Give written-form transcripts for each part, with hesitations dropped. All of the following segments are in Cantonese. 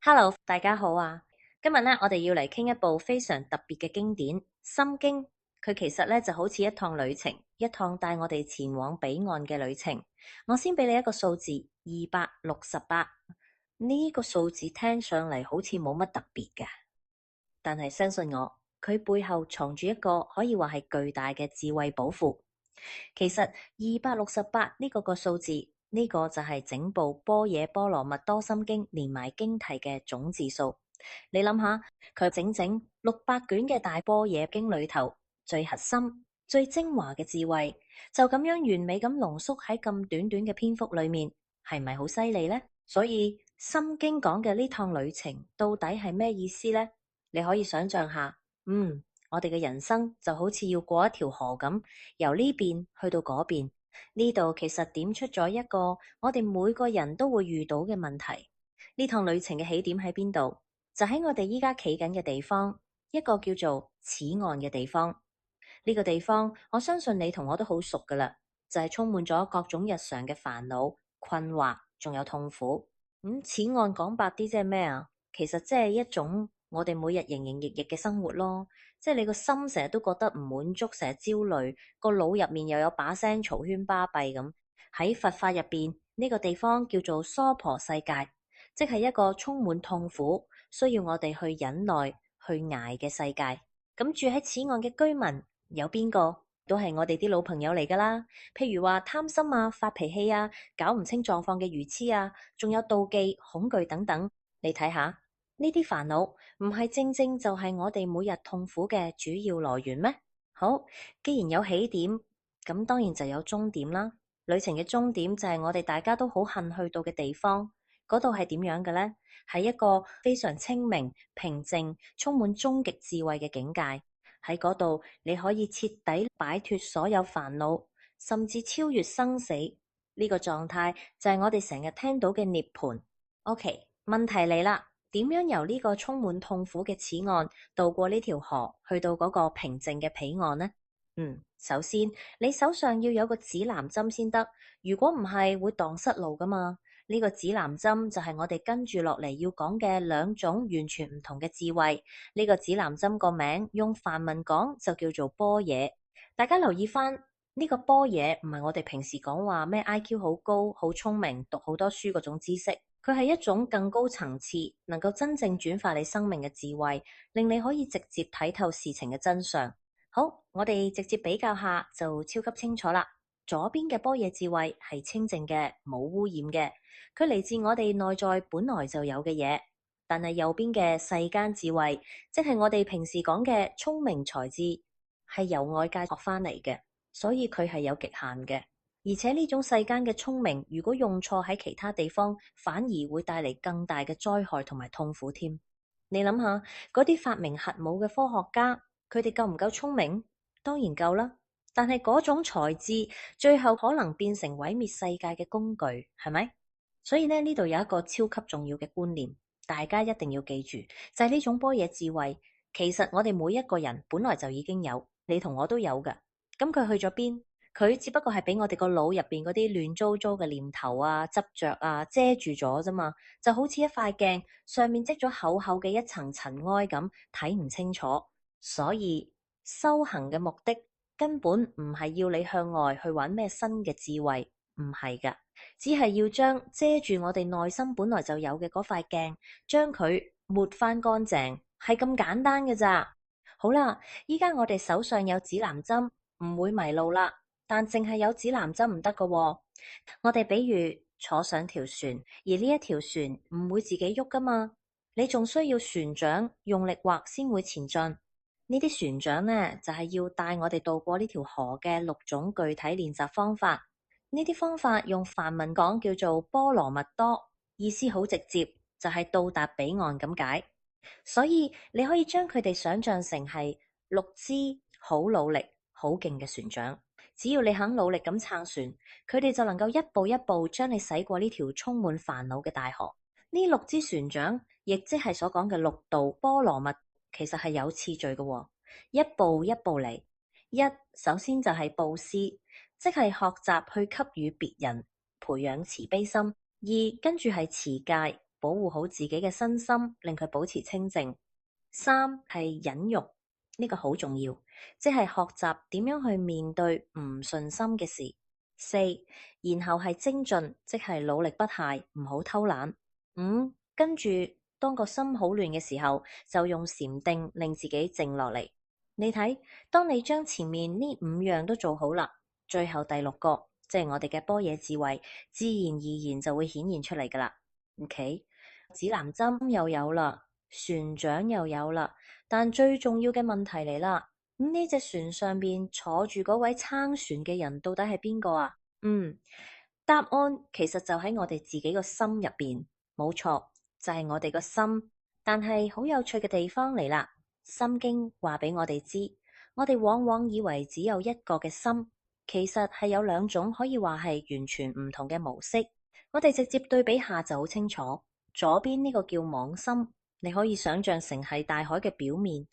Hello，大家好啊！今日咧，我哋要嚟傾一部非常特別嘅經典《心經》。佢其實咧就好似一趟旅程，一趟帶我哋前往彼岸嘅旅程。我先俾你一個數字268，呢個數字聽上嚟好似冇乜特別嘅，但係相信我，佢背後藏住一個可以話係巨大嘅智慧寶庫。其實268呢個數字，呢個就係整部般若波羅蜜多心經連埋經題嘅總字數。你諗下，佢整整600卷嘅大般若經裏頭，最核心、最精華嘅智慧，就咁樣完美咁濃縮喺咁短短嘅篇幅裏面，係咪好犀利呢？所以心經講嘅呢趟旅程到底係咩意思呢？你可以想象下，我哋嘅人生就好似要過一條河咁，由呢邊去到嗰邊。呢度其實點出咗一個我哋每個人都會遇到嘅問題。呢趟旅程嘅起點喺邊度？就喺我哋依家企緊嘅地方，一個叫做此岸嘅地方。呢個地方，我相信你同我都好熟噶啦，就係充滿咗各種日常嘅煩惱、困惑，仲有痛苦。此岸講白啲即係咩啊？其實即係一種我哋每日營營役役嘅生活咯，即係你個心成日都覺得唔滿足，成日焦慮，個腦入面又有把聲嘈喧巴閉咁。喺佛法入邊，呢個地方叫做娑婆世界，即係一個充滿痛苦，需要我哋去忍耐、去捱嘅世界。咁住喺此岸嘅居民有邊個？都係我哋啲老朋友嚟噶啦。譬如話貪心啊、發脾氣啊、搞唔清狀況嘅愚痴啊，仲有妒忌、恐懼等等。你睇下呢啲煩惱，唔係正正就係我哋每日痛苦嘅主要來源咩？好，既然有起點，咁當然就有終點啦。旅程嘅終點就係我哋大家都好恨去到嘅地方。嗰度係點樣嘅呢？係一個非常清明、平靜、充滿終極智慧嘅境界。喺嗰度，你可以徹底擺脫所有煩惱，甚至超越生死。呢個狀態就係我哋成日聽到嘅涅槃。OK，問題嚟啦，點樣由呢個充滿痛苦嘅此岸渡過呢條河，去到嗰個平靜嘅彼岸呢？首先你手上要有個指南針先得，如果唔係會蕩失路噶嘛。呢個指南針就係我哋跟住落嚟要講嘅兩種完全唔同嘅智慧。呢個指南針個名用梵文講就叫做般若。大家留意翻，呢個般若唔係我哋平時講話咩 IQ 好高、好聰明、讀好多書嗰種知識，佢係一種更高層次，能夠真正轉化你生命嘅智慧，令你可以直接睇透事情嘅真相。好，我哋直接比較下就超級清楚啦。左邊嘅般若智慧係清淨嘅，冇污染嘅，佢嚟自我哋內在本來就有嘅嘢。但係右邊嘅世間智慧，即係我哋平時講嘅聰明才智，係由外界學翻嚟嘅，所以佢係有極限嘅。而且呢種世間嘅聰明，如果用錯喺其他地方，反而會帶嚟更大嘅災害同埋痛苦添。你諗下，嗰啲發明核武嘅科學家，佢哋夠唔夠聰明？當然夠啦。但係嗰種才智，最後可能變成毀滅世界嘅工具，係咪？所以呢度有一個超級重要嘅觀念，大家一定要記住，就係呢種般若智慧，其實我哋每一個人本來就已經有，你同我都有㗎。咁佢去咗邊？佢只不過係俾我哋個腦入邊嗰啲亂糟糟嘅念頭啊、執着啊遮住咗啫嘛，就好似一塊鏡上面積咗厚厚嘅一層塵埃咁，睇唔清楚。所以修行嘅目的根本唔係要你向外去揾咩新嘅智慧，唔係㗎，只係要將遮住我哋內心本來就有嘅嗰塊鏡，將佢抹翻乾淨，係咁簡單嘅咋。好啦，依家我哋手上有指南針，唔會迷路啦。但淨係有指南針唔得㗎喎。我哋比如坐上條船，而呢一條船唔會自己喐㗎嘛，你仲需要船長用力劃先會前進。呢啲船長呢，就係要帶我哋渡過呢條河嘅6種具體練習方法。呢啲方法用梵文講叫做波羅蜜多，意思好直接，就係到達彼岸咁解。所以你可以將佢哋想象成係6支好努力、好勁嘅船長。只要你肯努力咁撐船，佢哋就能夠一步一步將你駛過呢條充滿煩惱嘅大河。呢6支船長，亦即係所講嘅6道波羅蜜，其實係有次序嘅喎，一步一步嚟。首先就係布施，即係學習去給予別人，培養慈悲心。2，跟住係持戒，保護好自己嘅身心，令佢保持清靜。三係忍辱，呢個好重要，即係學習點樣去面對唔順心嘅事。四，然後係精進，即係努力不懈，唔好偷懶。五，跟住當個心好亂嘅時候，就用禪定令自己靜落嚟。你睇，當你將前面呢五樣都做好啦，最後第六個，即係我哋嘅般若智慧，自然而然就會顯現出嚟噶啦。OK，指南針又有啦，船長又有啦，但最重要嘅問題嚟啦，呢隻船上邊坐住嗰位撐船嘅人到底係邊個啊？答案其實就喺我哋自己個心入邊，冇錯，就係我哋個心。但係好有趣嘅地方嚟啦，心經話俾我哋知，我哋往往以為只有一個嘅心，其實係有兩種可以話係完全唔同嘅模式。我哋直接對比下就好清楚。左邊呢個叫妄心，你可以想象成係大海嘅表面，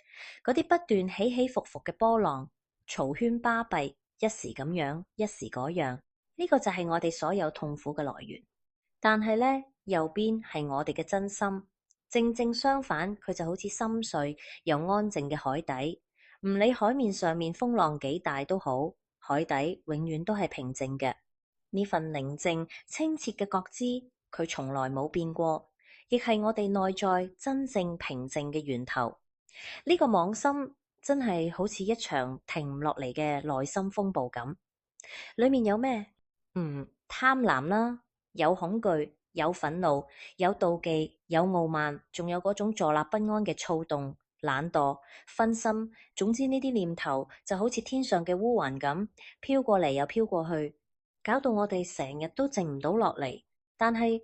嗰啲不斷起起伏伏嘅波浪，嘈喧巴閉，一時咁樣，一時嗰樣。呢個就係我哋所有痛苦嘅來源。但係呢，右邊係我哋嘅真心，正正相反，佢就好似深邃又安靜嘅海底，唔理海面上面風浪幾大都好，海底永遠都係平靜嘅。呢份寧靜清澈嘅覺知，佢從來冇變過，亦係我哋內在真正平靜嘅源頭。呢個妄心真係好似一場停唔落嚟嘅內心風暴咁，裏面有咩？貪婪啦，有恐懼，有憤怒，有妒忌，有傲慢，仲有嗰種坐立不安嘅躁動、懶惰、分心。總之呢啲念頭就好似天上嘅烏雲咁，飄過嚟又飄過去，搞到我哋成日都靜唔到落嚟。但係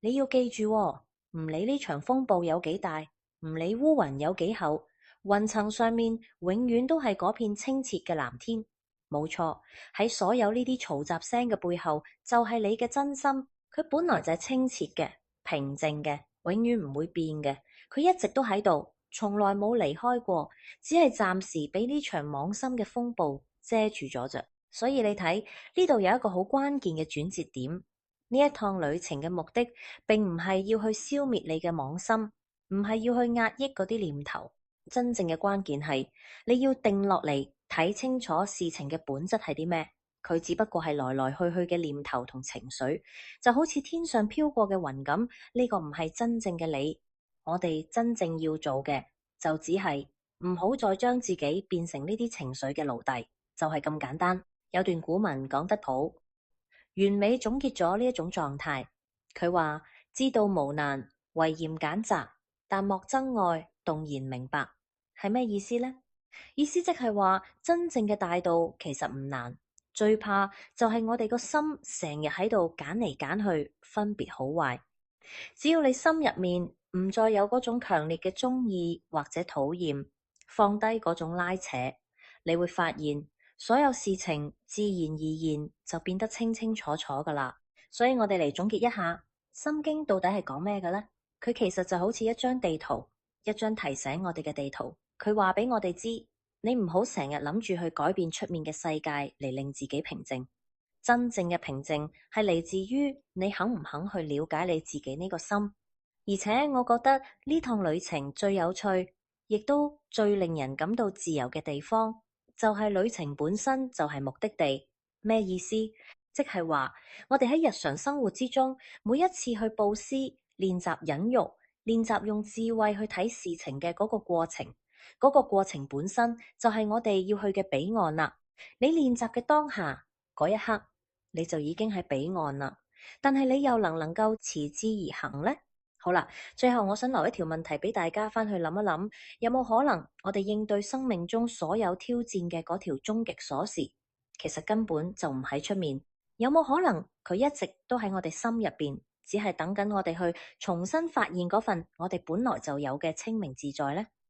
你要記住喎，唔理呢場風暴有幾大，唔理烏雲有幾厚，雲層上面永遠都係嗰片清澈嘅藍天。冇錯，喺所有呢啲嘈雜聲嘅背後，就係你嘅真心。佢本來就係清澈嘅、平靜嘅，永遠唔會變嘅。佢一直都喺度，從來冇離開過，只係暫時俾呢場妄心嘅風暴遮住咗啫。所以你睇呢度有一個好關鍵嘅轉折點。呢一趟旅程嘅目的，並唔係要去消滅你嘅妄心，唔係要去壓抑嗰啲念頭。真正嘅關鍵係你要定落嚟。睇清楚事情嘅本質係啲咩？佢只不過係來來去去嘅念頭同情緒，就好似天上飄過嘅雲咁。呢個唔係真正嘅你。我哋真正要做嘅就只係唔好再將自己變成呢啲情緒嘅奴隸，就係咁簡單。有段古文講得好，完美總結咗呢一種狀態。佢話：知道無難，唯嫌揀擇，但莫憎愛，動然明白。係咩意思呢？意思即係話，真正嘅大道其實唔難，最怕就係我哋個心成日喺度揀嚟揀去，分別好壞。只要你心入面唔再有嗰種強烈嘅中意或者討厭，放低嗰種拉扯，你會發現所有事情自然而然就變得清清楚楚噶啦。所以我哋嚟總結一下，《心經》到底係講咩嘅呢？佢其實就好似一張地圖，一張提醒我哋嘅地圖。佢話俾我哋知，你唔好成日諗住去改變出面嘅世界嚟令自己平靜。真正嘅平靜係嚟自於你肯唔肯去了解你自己呢個心。而且我覺得呢趟旅程最有趣，亦都最令人感到自由嘅地方，就係旅程本身就係目的地。咩意思？即係話我哋喺日常生活之中，每一次去布施、練習忍辱、練習用智慧去睇事情嘅嗰個過程。嗰個過程本身就係我哋要去嘅彼岸啦。你練習嘅當下嗰一刻，你就已經喺彼岸啦。但係你又能唔能夠持之而行呢？好啦，最後我想留一條問題俾大家翻去諗一諗，有冇可能我哋應對生命中所有挑戰嘅嗰條終極鎖匙，其實根本就唔喺出面？有冇可能佢一直都喺我哋心入邊，只係等緊我哋去重新發現嗰份我哋本來就有嘅清明自在呢？